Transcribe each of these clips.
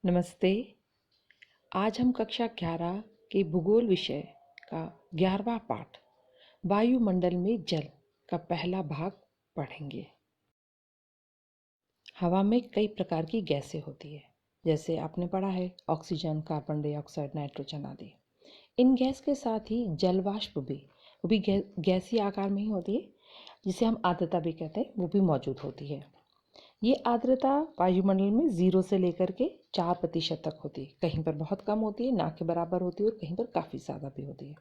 नमस्ते। आज हम कक्षा 11 के भूगोल विषय का 11वां पाठ वायुमंडल में जल का पहला भाग पढ़ेंगे। हवा में कई प्रकार की गैसें होती है, जैसे आपने पढ़ा है ऑक्सीजन, कार्बन डाइऑक्साइड, नाइट्रोजन आदि। इन गैस के साथ ही जल वाष्प भी, वो भी गैसीय आकार में ही होती है, जिसे हम आर्द्रता भी कहते हैं, वो भी मौजूद होती है। ये आर्द्रता वायुमंडल में 0 से लेकर के 4% तक होती है। कहीं पर बहुत कम होती है, ना के बराबर होती है, और कहीं पर काफ़ी ज़्यादा भी होती है।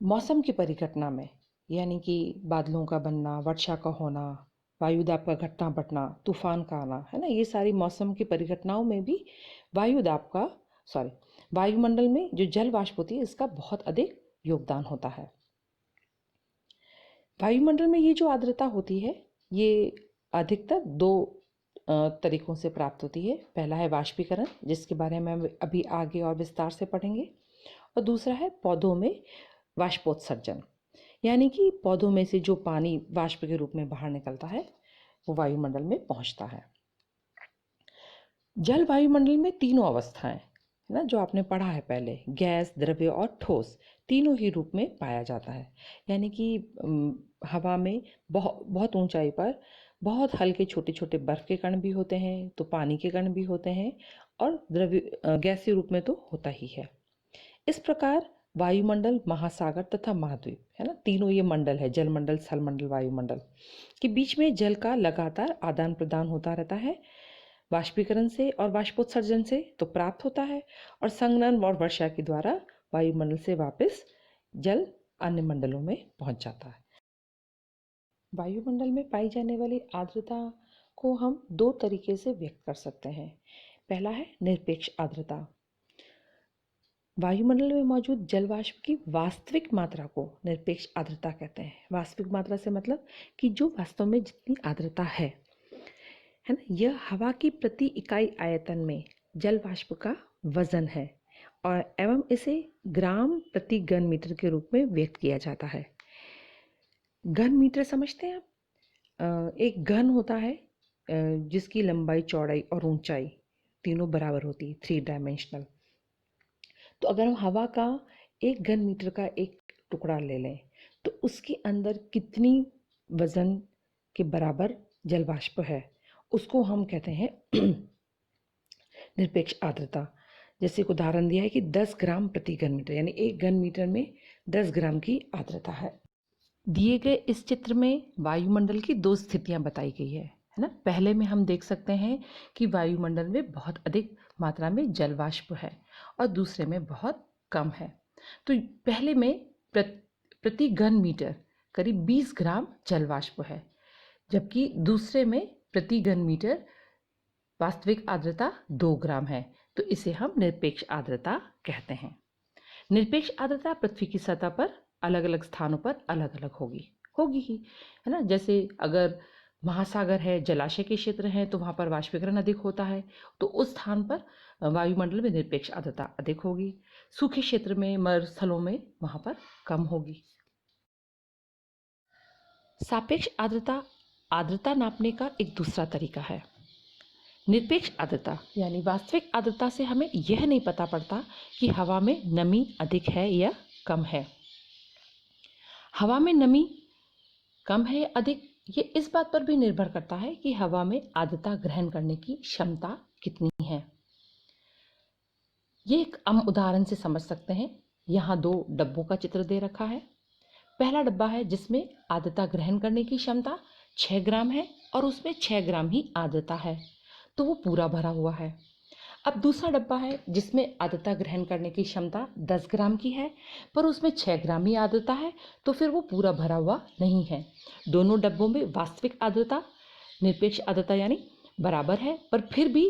मौसम की परिघटना में, यानी कि बादलों का बनना, वर्षा का होना, वायुदाब का घटना बढ़ना, तूफान का आना, है ना, ये सारी मौसम की परिघटनाओं में भी वायुमंडल में जो जल वाष्प होती है, इसका बहुत अधिक योगदान होता है। वायुमंडल में ये जो आर्द्रता होती है, ये अधिकतर दो तरीकों से प्राप्त होती है। पहला है वाष्पीकरण, जिसके बारे में हम अभी आगे और विस्तार से पढ़ेंगे, और दूसरा है पौधों में वाष्पोत्सर्जन, यानी कि पौधों में से जो पानी वाष्प के रूप में बाहर निकलता है, वो वायुमंडल में पहुंचता है। जल वायुमंडल में तीनों अवस्थाएं, है ना, जो आपने पढ़ा है पहले, गैस, द्रव्य और ठोस, तीनों ही रूप में पाया जाता है। यानी कि हवा में बहुत ऊंचाई पर बहुत हल्के छोटे छोटे बर्फ के कण भी होते हैं, तो पानी के कण भी होते हैं, और द्रव्य गैसीय रूप में तो होता ही है। इस प्रकार वायुमंडल, महासागर तथा महाद्वीप, है ना, तीनों ये मंडल है, जलमंडल, स्थलमंडल, वायुमंडल के बीच में जल का लगातार आदान प्रदान होता रहता है। वाष्पीकरण से और वाष्पोत्सर्जन से तो प्राप्त होता है, और संघनन और वर्षा के द्वारा वायुमंडल से वापस जल अन्य मंडलों में पहुंच जाता है। वायुमंडल में पाई जाने वाली आर्द्रता को हम दो तरीके से व्यक्त कर सकते हैं। पहला है निरपेक्ष आर्द्रता। वायुमंडल में मौजूद जल वाष्प की वास्तविक मात्रा को निरपेक्ष आर्द्रता कहते हैं। वास्तविक मात्रा से मतलब कि जो वास्तव में जितनी आर्द्रता है ना, यह हवा की प्रति इकाई आयतन में जल वाष्प का वजन है, और एवं इसे ग्राम प्रति घन मीटर के रूप में व्यक्त किया जाता है। घन मीटर समझते हैं आप? एक घन होता है जिसकी लंबाई, चौड़ाई और ऊंचाई तीनों बराबर होती है, 3 डायमेंशनल। तो अगर हम हवा का 1 घन मीटर का एक टुकड़ा ले लें, तो उसके अंदर कितनी वजन के बराबर जल वाष्प है, उसको हम कहते हैं निरपेक्ष आर्द्रता। जैसे एक उदाहरण दिया है कि 10 ग्राम प्रति घन मीटर, यानी 1 घन मीटर में 10 ग्राम की आर्द्रता है। दिए गए इस चित्र में वायुमंडल की दो स्थितियां बताई गई है ना। पहले में हम देख सकते हैं कि वायुमंडल में बहुत अधिक मात्रा में जल वाष्प है, और दूसरे में बहुत कम है। तो पहले में प्रति घन मीटर करीब 20 ग्राम जल वाष्प है, जबकि दूसरे में प्रति घन मीटर वास्तविक आर्द्रता 2 ग्राम है। तो इसे हम निरपेक्ष आर्द्रता कहते हैं। निरपेक्ष आर्द्रता पृथ्वी की सतह पर अलग अलग स्थानों पर अलग अलग होगी ही, है ना। जैसे अगर महासागर है, जलाशय के क्षेत्र हैं, तो वहाँ पर वाष्पीकरण अधिक होता है, तो उस स्थान पर वायुमंडल में निरपेक्ष आर्द्रता अधिक होगी। सूखे क्षेत्र में, मरुस्थलों में वहाँ पर कम होगी। सापेक्ष आर्द्रता आर्द्रता नापने का एक दूसरा तरीका है। निरपेक्ष आर्द्रता यानी वास्तविक आर्द्रता से हमें यह नहीं पता पड़ता कि हवा में नमी अधिक है या कम है। हवा में नमी कम है या अधिक, ये इस बात पर भी निर्भर करता है कि हवा में आर्द्रता ग्रहण करने की क्षमता कितनी है। ये एक आम उदाहरण से समझ सकते हैं। यहाँ 2 डब्बों का चित्र दे रखा है। पहला डब्बा है जिसमें आर्द्रता ग्रहण करने की क्षमता 6 ग्राम है, और उसमें 6 ग्राम ही आर्द्रता है, तो वो पूरा भरा हुआ है। अब दूसरा डब्बा है जिसमें आर्द्रता ग्रहण करने की क्षमता 10 ग्राम की है, पर उसमें 6 ग्राम ही आर्द्रता है, तो फिर वो पूरा भरा हुआ नहीं है। दोनों डब्बों में वास्तविक आर्द्रता, निरपेक्ष आर्द्रता यानी बराबर है, पर फिर भी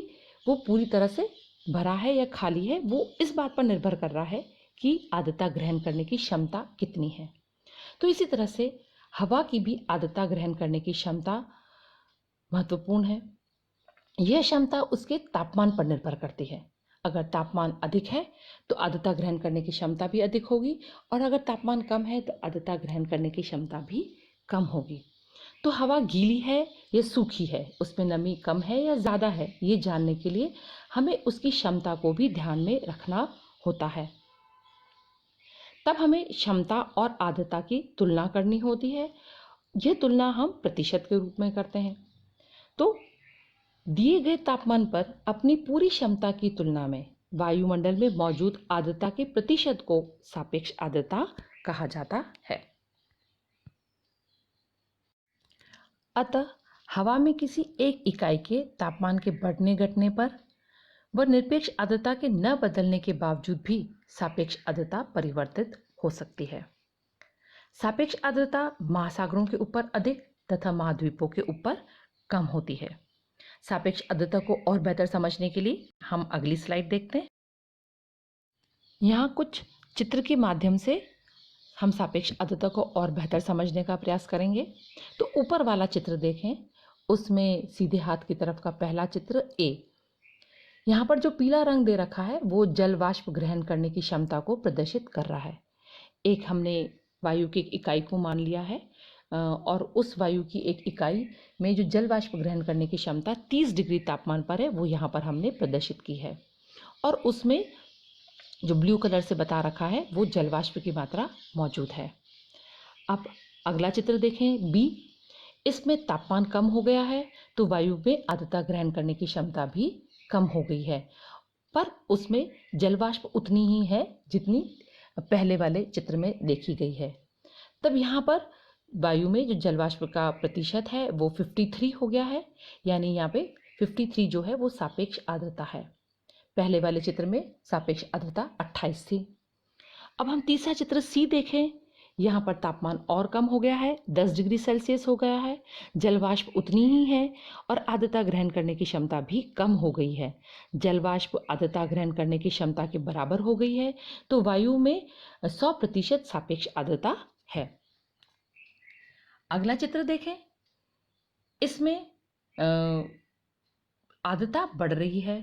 वो पूरी तरह से भरा है या खाली है, वो इस बात पर निर्भर कर रहा है कि आर्द्रता ग्रहण करने की क्षमता कितनी है। तो इसी तरह से हवा की भी आर्द्रता ग्रहण करने की क्षमता महत्वपूर्ण है। यह क्षमता उसके तापमान पर निर्भर करती है। अगर तापमान अधिक है तो आर्द्रता ग्रहण करने की क्षमता भी अधिक होगी, और अगर तापमान कम है तो आर्द्रता ग्रहण करने की क्षमता भी कम होगी। तो हवा गीली है या सूखी है, उसमें नमी कम है या ज़्यादा है, ये जानने के लिए हमें उसकी क्षमता को भी ध्यान में रखना होता है। तब हमें क्षमता और आर्द्रता की तुलना करनी होती है। यह तुलना हम प्रतिशत के रूप में करते हैं। तो दिए गए तापमान पर अपनी पूरी क्षमता की तुलना में वायुमंडल में मौजूद आर्द्रता के प्रतिशत को सापेक्ष आर्द्रता कहा जाता है। अतः हवा में किसी एक इकाई के तापमान के बढ़ने घटने पर व निरपेक्ष आर्द्रता के न बदलने के बावजूद भी सापेक्ष आर्द्रता परिवर्तित हो सकती है। सापेक्ष आर्द्रता महासागरों के ऊपर अधिक तथा महाद्वीपों के ऊपर कम होती है। सापेक्ष आर्द्रता को और बेहतर समझने के लिए हम अगली स्लाइड देखते हैं। यहाँ कुछ चित्र के माध्यम से हम सापेक्ष आर्द्रता को और बेहतर समझने का प्रयास करेंगे। तो ऊपर वाला चित्र देखें, उसमें सीधे हाथ की तरफ का पहला चित्र ए। यहाँ पर जो पीला रंग दे रखा है वो जल वाष्प ग्रहण करने की क्षमता को प्रदर्शित कर रहा है। एक हमने वायु की एक इकाई को मान लिया है और उस वायु की एक इकाई में जो जल वाष्प ग्रहण करने की क्षमता 30 डिग्री तापमान पर है वो यहाँ पर हमने प्रदर्शित की है। और उसमें जो ब्लू कलर से बता रखा है वो जल वाष्प की मात्रा मौजूद है। अब अगला चित्र देखें बी। इसमें तापमान कम हो गया है तो वायु में आर्द्रता ग्रहण करने की क्षमता भी कम हो गई है, पर उसमें जल वाष्प उतनी ही है जितनी पहले वाले चित्र में देखी गई है। तब यहाँ पर वायु में जो जल वाष्प का प्रतिशत है वो 53 हो गया है, यानी यहाँ पे 53 जो है वो सापेक्ष आर्द्रता है। पहले वाले चित्र में सापेक्ष आर्द्रता 28 थी। अब हम तीसरा चित्र सी देखें। यहाँ पर तापमान और कम हो गया है, 10 डिग्री सेल्सियस हो गया है, जल वाष्प उतनी ही है और आर्द्रता ग्रहण करने की क्षमता भी कम हो गई है। जल वाष्प आर्द्रता ग्रहण करने की क्षमता के बराबर हो गई है, तो वायु में 100% सापेक्ष आर्द्रता है। अगला चित्र देखें। इसमें आर्द्रता बढ़ रही है,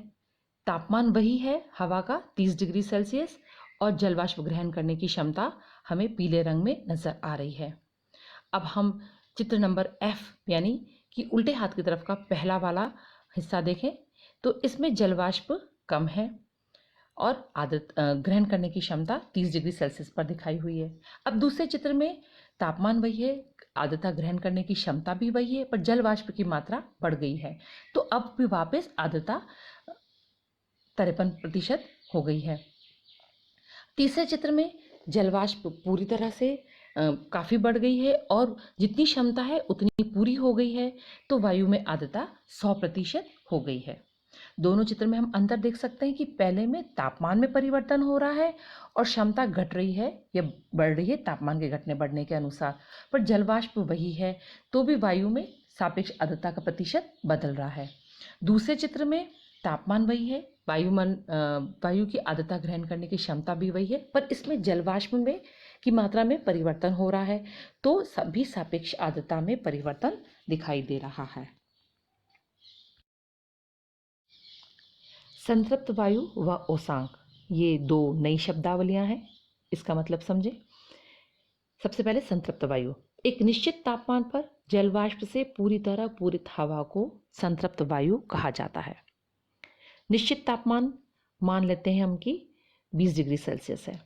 तापमान वही है हवा का 30 डिग्री सेल्सियस और जल वाष्प ग्रहण करने की क्षमता हमें पीले रंग में नजर आ रही है। अब हम चित्र नंबर एफ यानी कि उल्टे हाथ की तरफ का पहला वाला हिस्सा देखें, तो इसमें जल वाष्प कम है और आर्द्रता ग्रहण करने की क्षमता 30 डिग्री सेल्सियस पर दिखाई हुई है। अब दूसरे चित्र में तापमान वही है, आर्द्रता ग्रहण करने की क्षमता भी वही है, पर जल वाष्प की मात्रा बढ़ गई है, तो अब भी वापस आर्द्रता 53% हो गई है। तीसरे चित्र में जल वाष्प पूरी तरह से काफ़ी बढ़ गई है और जितनी क्षमता है उतनी पूरी हो गई है, तो वायु में आर्द्रता 100% हो गई है। दोनों चित्र में हम अंतर देख सकते हैं कि पहले में तापमान में परिवर्तन हो रहा है और क्षमता घट रही है या बढ़ रही है तापमान के घटने बढ़ने के अनुसार, पर जल वाष्प वही है तो भी वायु में सापेक्ष आर्द्रता का प्रतिशत बदल रहा है। दूसरे चित्र में तापमान वही है, वायु की आर्द्रता ग्रहण करने की क्षमता भी वही है, पर इसमें जल वाष्प में की मात्रा में परिवर्तन हो रहा है, तो सभी सापेक्ष आर्द्रता में परिवर्तन दिखाई दे रहा है। संतृप्त वायु व ओसांक, ये दो नई शब्दावलियां हैं, इसका मतलब समझें। सबसे पहले संतृप्त वायु, एक निश्चित तापमान पर जल वाष्प से पूरी तरह पूरित हवा को संतृप्त वायु कहा जाता है। निश्चित तापमान मान लेते हैं हम कि 20 डिग्री सेल्सियस है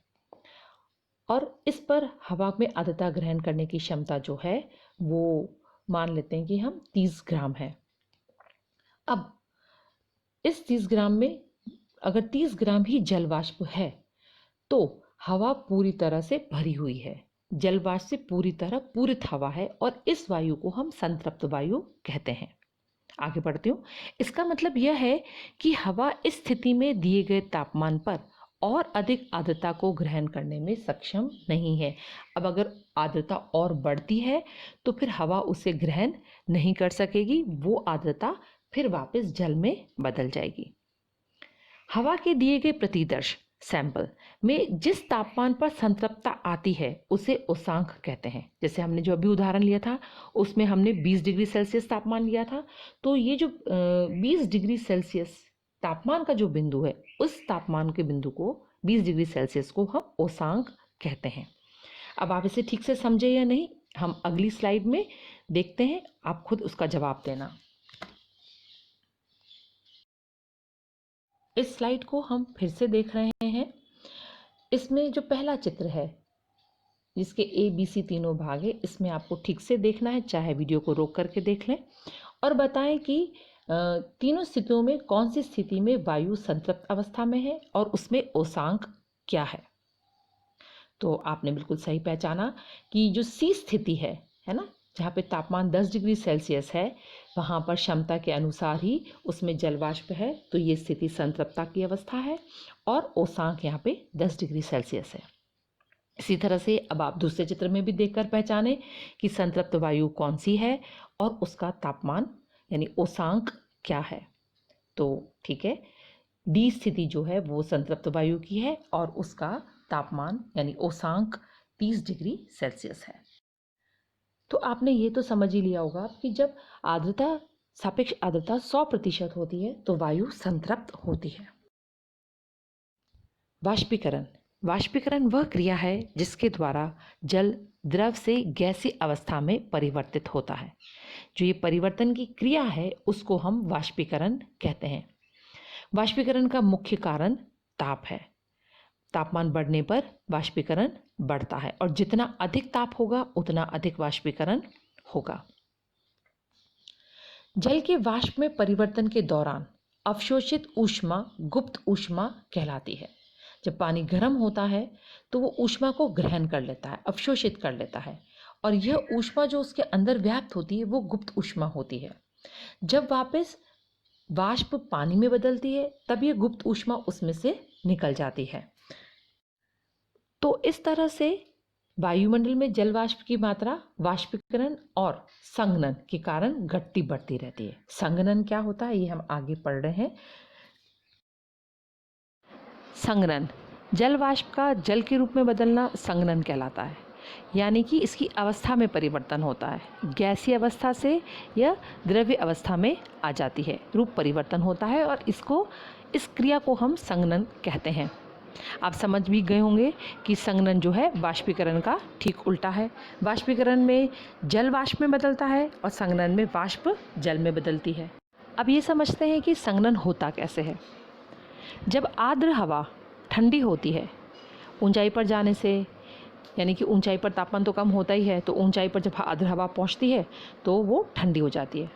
और इस पर हवा में आर्द्रता ग्रहण करने की क्षमता जो है वो मान लेते हैं कि हम 30 ग्राम है। अब इस 30 ग्राम में अगर 30 ग्राम ही जल वाष्प है तो हवा पूरी तरह से भरी हुई है, जल वाष्प से पूरी तरह पूरित हवा है और इस वायु को हम संतृप्त वायु कहते हैं। आगे बढ़ती हूँ। इसका मतलब यह है कि हवा इस स्थिति में दिए गए तापमान पर और अधिक आर्द्रता को ग्रहण करने में सक्षम नहीं है। अब अगर आर्द्रता और बढ़ती है तो फिर हवा उसे ग्रहण नहीं कर सकेगी, वो आर्द्रता फिर वापस जल में बदल जाएगी। हवा के दिए गए प्रतिदर्श सैंपल में जिस तापमान पर संतृप्तता आती है उसे उष्मांक कहते हैं। जैसे हमने जो अभी उदाहरण लिया था उसमें हमने 20 डिग्री सेल्सियस तापमान लिया था, तो ये जो 20 डिग्री सेल्सियस तापमान का जो बिंदु है उस तापमान के बिंदु को 20 डिग्री सेल्सियस को हम उष्मांक कहते हैं। अब आप इसे ठीक से समझे या नहीं, हम अगली स्लाइड में देखते हैं, आप खुद उसका जवाब देना। इस स्लाइड को हम फिर से देख रहे हैं। इसमें जो पहला चित्र है जिसके ABC तीनों भाग है, इसमें आपको ठीक से देखना है, चाहे वीडियो को रोक करके देख लें, और बताएं कि तीनों स्थितियों में कौन सी स्थिति में वायु संतृप्त अवस्था में है और उसमें ओसांक क्या है। तो आपने बिल्कुल सही पहचाना कि जो C स्थिति है ना, जहाँ पे तापमान 10 डिग्री सेल्सियस है, वहाँ पर क्षमता के अनुसार ही उसमें जल वाष्प है, तो ये स्थिति संतृप्तता की अवस्था है, और ओसांक यहाँ पे 10 डिग्री सेल्सियस है। इसी तरह से अब आप दूसरे चित्र में भी देखकर पहचाने कि संतृप्त वायु कौन सी है और उसका तापमान यानी ओसांक क्या है। तो ठीक है, D स्थिति जो है वो संतृप्त वायु की है और उसका तापमान यानी ओसांक 30 डिग्री सेल्सियस है। तो आपने ये तो समझ ही लिया होगा कि जब आर्द्रता सापेक्ष आर्द्रता 100% होती है तो वायु संतृप्त होती है। वाष्पीकरण। वाष्पीकरण वह क्रिया है जिसके द्वारा जल द्रव से गैसीय अवस्था में परिवर्तित होता है। जो ये परिवर्तन की क्रिया है उसको हम वाष्पीकरण कहते हैं। वाष्पीकरण का मुख्य कारण ताप है। तापमान बढ़ने पर वाष्पीकरण बढ़ता है और जितना अधिक ताप होगा उतना अधिक वाष्पीकरण होगा। जल के वाष्प में परिवर्तन के दौरान अवशोषित ऊष्मा गुप्त ऊष्मा कहलाती है। जब पानी गर्म होता है तो वो ऊष्मा को ग्रहण कर लेता है, अवशोषित कर लेता है, और यह ऊष्मा जो उसके अंदर व्याप्त होती है वो गुप्त ऊष्मा होती है। जब वापस वाष्प पानी में बदलती है तब ये गुप्त ऊष्मा उसमें से निकल जाती है। तो इस तरह से वायुमंडल में जल वाष्प की मात्रा वाष्पीकरण और संघनन के कारण घटती बढ़ती रहती है। संघनन क्या होता है ये हम आगे पढ़ रहे हैं। संघनन, जल वाष्प का जल के रूप में बदलना संघनन कहलाता है, यानी कि इसकी अवस्था में परिवर्तन होता है। गैसीय अवस्था से यह द्रव्य अवस्था में आ जाती है, रूप परिवर्तन होता है और इस क्रिया को हम संघनन कहते हैं। आप समझ भी गए होंगे कि संघनन जो है वाष्पीकरण का ठीक उल्टा है। वाष्पीकरण में जल वाष्प में बदलता है और संघनन में वाष्प जल में बदलती है। अब ये समझते हैं कि संघनन होता कैसे है। जब आर्द्र हवा ठंडी होती है ऊंचाई पर जाने से, यानी कि ऊंचाई पर तापमान तो कम होता ही है, तो ऊंचाई पर जब आर्द्र हवा पहुंचती है तो वो ठंडी हो जाती है।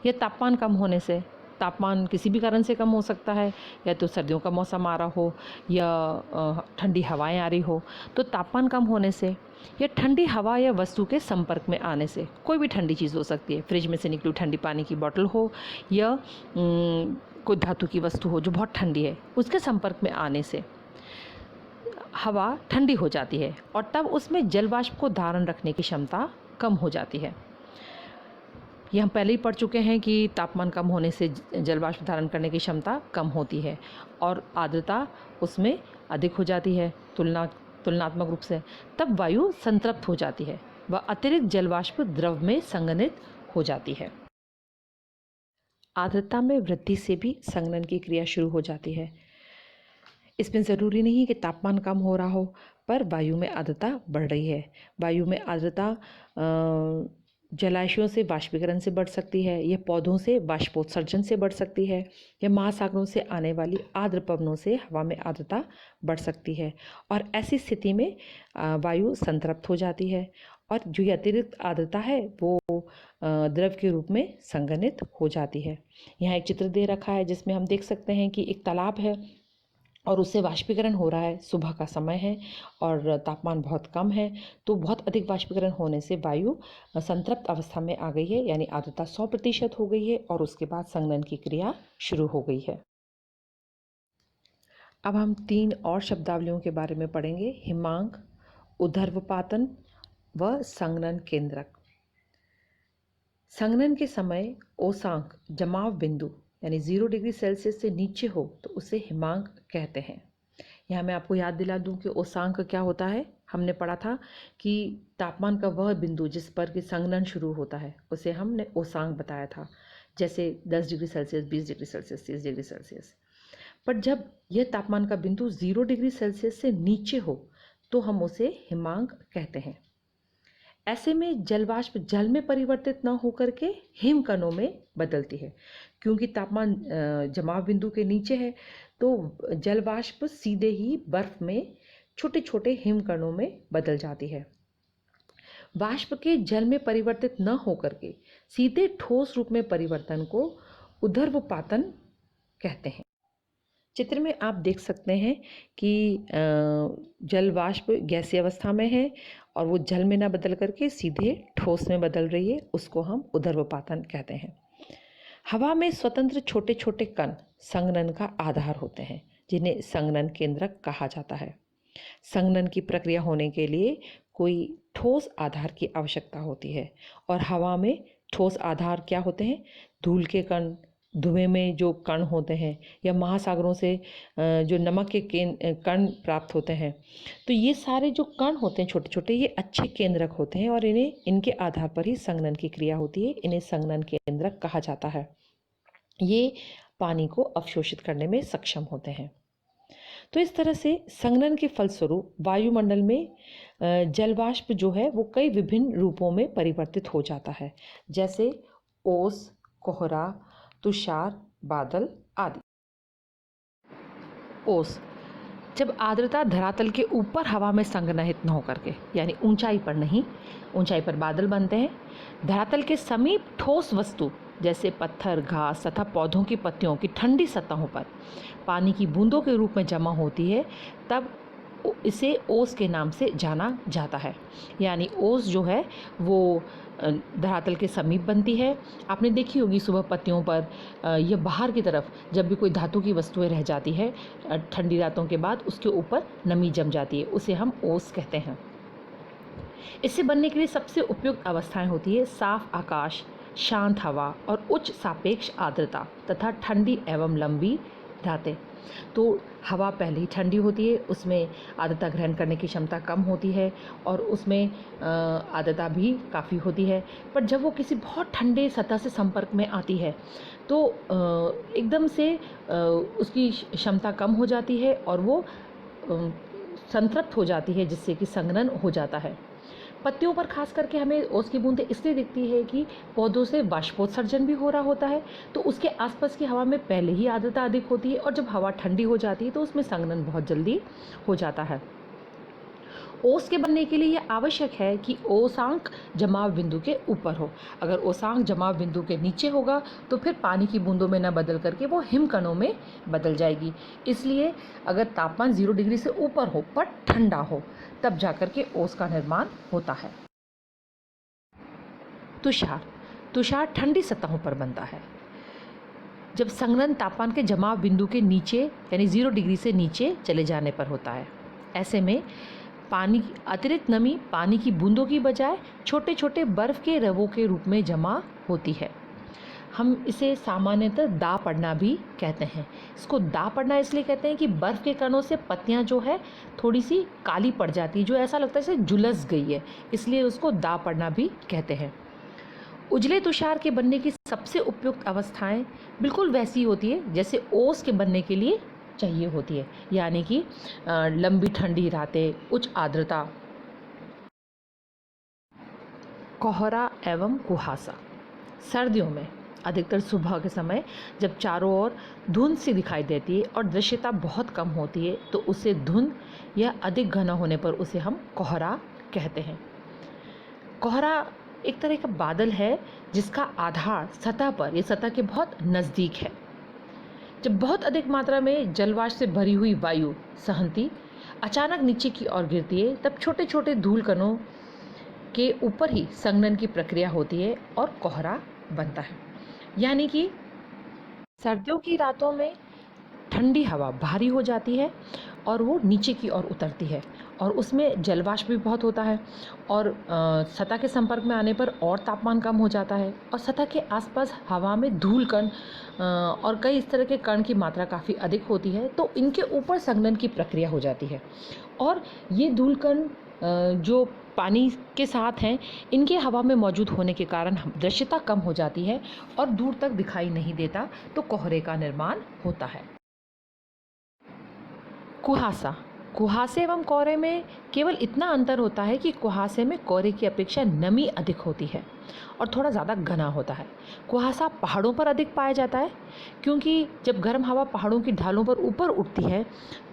यह तापमान कम होने से, तापमान किसी भी कारण से कम हो सकता है, या तो सर्दियों का मौसम आ रहा हो या ठंडी हवाएं आ रही हो, तो तापमान कम होने से या ठंडी हवा या वस्तु के संपर्क में आने से, कोई भी ठंडी चीज़ हो सकती है, फ्रिज में से निकली ठंडी पानी की बोतल हो या कोई धातु की वस्तु हो जो बहुत ठंडी है, उसके संपर्क में आने से हवा ठंडी हो जाती है और तब उसमें जल वाष्प को धारण रखने की क्षमता कम हो जाती है। ये हम पहले ही पढ़ चुके हैं कि तापमान कम होने से जल वाष्प धारण करने की क्षमता कम होती है और आर्द्रता उसमें अधिक हो जाती है तुलनात्मक रूप से, तब वायु संतृप्त हो जाती है, वह अतिरिक्त जल वाष्प द्रव में संघनित हो जाती है। आर्द्रता में वृद्धि से भी संघनन की क्रिया शुरू हो जाती है। इसमें ज़रूरी नहीं कि तापमान कम हो रहा हो, पर वायु में आर्द्रता बढ़ रही है। वायु में आर्द्रता जलाशयों से वाष्पीकरण से बढ़ सकती है, यह पौधों से वाष्पोत्सर्जन से बढ़ सकती है, या महासागरों से आने वाली आर्द्र पवनों से हवा में आर्द्रता बढ़ सकती है, और ऐसी स्थिति में वायु संतृप्त हो जाती है और जो ये अतिरिक्त आर्द्रता है वो द्रव के रूप में संघनित हो जाती है। यहाँ एक चित्र दे रखा है जिसमें हम देख सकते हैं कि एक तालाब है और उससे वाष्पीकरण हो रहा है। सुबह का समय है और तापमान बहुत कम है, तो बहुत अधिक वाष्पीकरण होने से वायु संतृप्त अवस्था में आ गई है, यानी आर्द्रता 100% हो गई है और उसके बाद संघनन की क्रिया शुरू हो गई है। अब हम 3 और शब्दावलियों के बारे में पढ़ेंगे। हिमांक, ऊर्ध्वपातन व संघनन केंद्रक। संघनन के समय ओसांक जमाव बिंदु यानी 0 डिग्री सेल्सियस से नीचे हो तो उसे हिमांक कहते हैं। यहाँ मैं आपको याद दिला दूँ कि ओसांक क्या होता है। हमने पढ़ा था कि तापमान का वह बिंदु जिस पर कि संघनन शुरू होता है उसे हमने ओसांक बताया था, जैसे 10 degree Celsius, 20 degree Celsius, 30 degree Celsius. पर जब यह तापमान का बिंदु 0 डिग्री सेल्सियस से नीचे हो तो हम उसे हिमांक कहते हैं। ऐसे में जलवाष्प जल में परिवर्तित न होकर के हिमकणों में बदलती है। क्योंकि तापमान जमाव बिंदु के नीचे है, तो जलवाष्प सीधे ही बर्फ में छोटे छोटे हिमकणों में बदल जाती है। वाष्प के जल में परिवर्तित न होकर के सीधे ठोस रूप में परिवर्तन को ऊर्ध्वपातन कहते हैं। चित्र में आप देख सकते हैं कि जल वाष्प गैसीय अवस्था में है और वो जल में ना बदल करके सीधे ठोस में बदल रही है, उसको हम ऊर्ध्वपातन कहते हैं। हवा में स्वतंत्र छोटे छोटे कण संघनन का आधार होते हैं, जिन्हें संघनन केंद्रक कहा जाता है। संघनन की प्रक्रिया होने के लिए कोई ठोस आधार की आवश्यकता होती है, और हवा में ठोस आधार क्या होते हैं? धूल के कण, धुएं में जो कण होते हैं, या महासागरों से जो नमक के कण प्राप्त होते हैं। तो ये सारे जो कण होते हैं छोटे छोटे, ये अच्छे केंद्रक होते हैं और इनके आधार पर ही संघनन की क्रिया होती है। इन्हें संघनन केंद्रक कहा जाता है। ये पानी को अवशोषित करने में सक्षम होते हैं। तो इस तरह से संघनन के फलस्वरूप वायुमंडल में जलवाष्प जो है वो कई विभिन्न रूपों में परिवर्तित हो जाता है, जैसे ओस, कोहरा, तुषार, बादल आदि। ओस, जब आर्द्रता धरातल के ऊपर हवा में संघनित न होकर के, यानी ऊंचाई पर नहीं, ऊंचाई पर बादल बनते हैं। धरातल के समीप ठोस वस्तु जैसे पत्थर, घास तथा पौधों की पत्तियों की ठंडी सतहों पर पानी की बूंदों के रूप में जमा होती है, तब इसे ओस के नाम से जाना जाता है। यानी ओस जो है वो धरातल के समीप बनती है। आपने देखी होगी सुबह पत्तियों पर या बाहर की तरफ जब भी कोई धातु की वस्तुएं रह जाती है ठंडी रातों के बाद, उसके ऊपर नमी जम जाती है, उसे हम ओस कहते हैं। इससे बनने के लिए सबसे उपयुक्त अवस्थाएं होती है साफ आकाश, शांत हवा और उच्च सापेक्ष आर्द्रता तथा ठंडी एवं लंबी रातें। तो हवा पहले ही ठंडी होती है, उसमें आर्द्रता ग्रहण करने की क्षमता कम होती है और उसमें आर्द्रता भी काफ़ी होती है। पर जब वो किसी बहुत ठंडे सतह से संपर्क में आती है तो एकदम से उसकी क्षमता कम हो जाती है और वो संतृप्त हो जाती है, जिससे कि संघनन हो जाता है। पत्तियों पर खास करके हमें ओस की बूंदें इसलिए दिखती है कि पौधों से बाष्पोत्सर्जन भी हो रहा होता है, तो उसके आसपास की हवा में पहले ही आर्द्रता अधिक होती है और जब हवा ठंडी हो जाती है तो उसमें संघनन बहुत जल्दी हो जाता है। ओस के बनने के लिए यह आवश्यक है कि ओसांक जमाव बिंदु के ऊपर हो। अगर ओसांक जमाव बिंदु के नीचे होगा तो फिर पानी की बूंदों में न बदल करके वो हिमकणों में बदल जाएगी। इसलिए अगर तापमान 0 डिग्री से ऊपर हो पर ठंडा हो, तब जाकर के ओस का निर्माण होता है। तुषार, तुषार ठंडी सतहों पर बनता है जब संघनन तापमान के जमाव बिंदु के नीचे यानी 0 डिग्री से नीचे चले जाने पर होता है। ऐसे में पानी की अतिरिक्त नमी पानी की बूंदों की बजाय छोटे छोटे बर्फ के रवों के रूप में जमा होती है। हम इसे सामान्यतः दा पड़ना भी कहते हैं। इसको दा पड़ना इसलिए कहते हैं कि बर्फ़ के कणों से पत्तियां जो है थोड़ी सी काली पड़ जाती है, जो ऐसा लगता है जैसे झुलस गई है, इसलिए उसको दा पड़ना भी कहते हैं। उजले तुषार के बनने की सबसे उपयुक्त अवस्थाएं बिल्कुल वैसी होती है जैसे ओस के बनने के लिए चाहिए होती है, यानी कि लंबी ठंडी रातें, उच्च आर्द्रता, कोहरा एवं कुहासा। सर्दियों में अधिकतर सुबह के समय जब चारों ओर धुंध सी दिखाई देती है और दृश्यता बहुत कम होती है, तो उसे धुंध या अधिक घना होने पर उसे हम कोहरा कहते हैं। कोहरा एक तरह का बादल है जिसका आधार सतह पर या सतह के बहुत नज़दीक है। जब बहुत अधिक मात्रा में जलवाष्प से भरी हुई वायु सहंती अचानक नीचे की ओर गिरती है, तब छोटे छोटे धूल कणों के ऊपर ही संघनन की प्रक्रिया होती है और कोहरा बनता है। यानी कि सर्दियों की रातों में ठंडी हवा भारी हो जाती है और वो नीचे की ओर उतरती है और उसमें जलवाष्प भी बहुत होता है और सतह के संपर्क में आने पर और तापमान कम हो जाता है और सतह के आसपास हवा में धूल कण और कई इस तरह के कण की मात्रा काफ़ी अधिक होती है, तो इनके ऊपर संघनन की प्रक्रिया हो जाती है और ये धूल कण जो पानी के साथ हैं, इनके हवा में मौजूद होने के कारण दृश्यता कम हो जाती है और दूर तक दिखाई नहीं देता, तो कोहरे का निर्माण होता है। कुहासा, कुहासे एवं कोहरे में केवल इतना अंतर होता है कि कुहासे में कोहरे की अपेक्षा नमी अधिक होती है और थोड़ा ज़्यादा घना होता है। कुहासा पहाड़ों पर अधिक पाया जाता है क्योंकि जब गर्म हवा पहाड़ों की ढालों पर ऊपर उठती है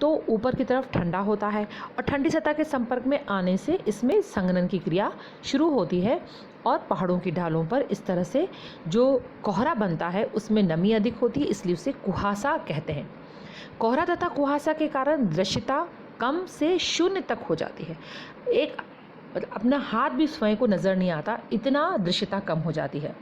तो ऊपर की तरफ ठंडा होता है और ठंडी सतह के संपर्क में आने से इसमें संघनन की क्रिया शुरू होती है और पहाड़ों की ढालों पर इस तरह से जो कोहरा बनता है उसमें नमी अधिक होती है, इसलिए उसे कुहासा कहते हैं। कोहरा तथा कुहासा के कारण दृश्यता कम से शून्य तक हो जाती है। एक मतलब अपना हाथ भी स्वयं को नज़र नहीं आता, इतना दृश्यता कम हो जाती है।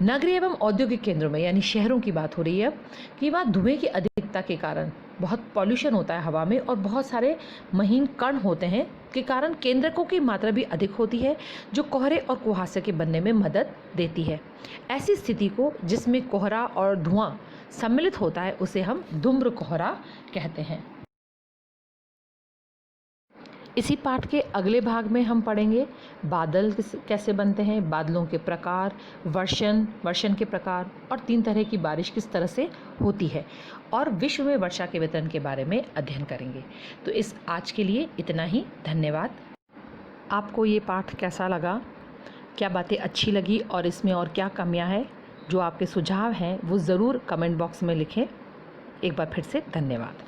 नगरीय एवं औद्योगिक केंद्रों में यानी शहरों की बात हो रही है कि वहाँ धुएं की अधिकता के कारण बहुत पॉल्यूशन होता है हवा में और बहुत सारे महीन कण होते हैं के कारण केंद्रकों की मात्रा भी अधिक होती है जो कोहरे और कुहासे के बनने में मदद देती है। ऐसी स्थिति को जिसमें कोहरा और धुआं सम्मिलित होता है उसे हम धूम्र कोहरा कहते हैं। इसी पाठ के अगले भाग में हम पढ़ेंगे बादल कैसे बनते हैं, बादलों के प्रकार, वर्षण के प्रकार और 3 तरह की बारिश किस तरह से होती है और विश्व में वर्षा के वितरण के बारे में अध्ययन करेंगे। तो इस आज के लिए इतना ही। धन्यवाद। आपको ये पाठ कैसा लगा, क्या बातें अच्छी लगी और इसमें और क्या कमियां हैं, जो आपके सुझाव हैं वो ज़रूर कमेंट बॉक्स में लिखें। एक बार फिर से धन्यवाद।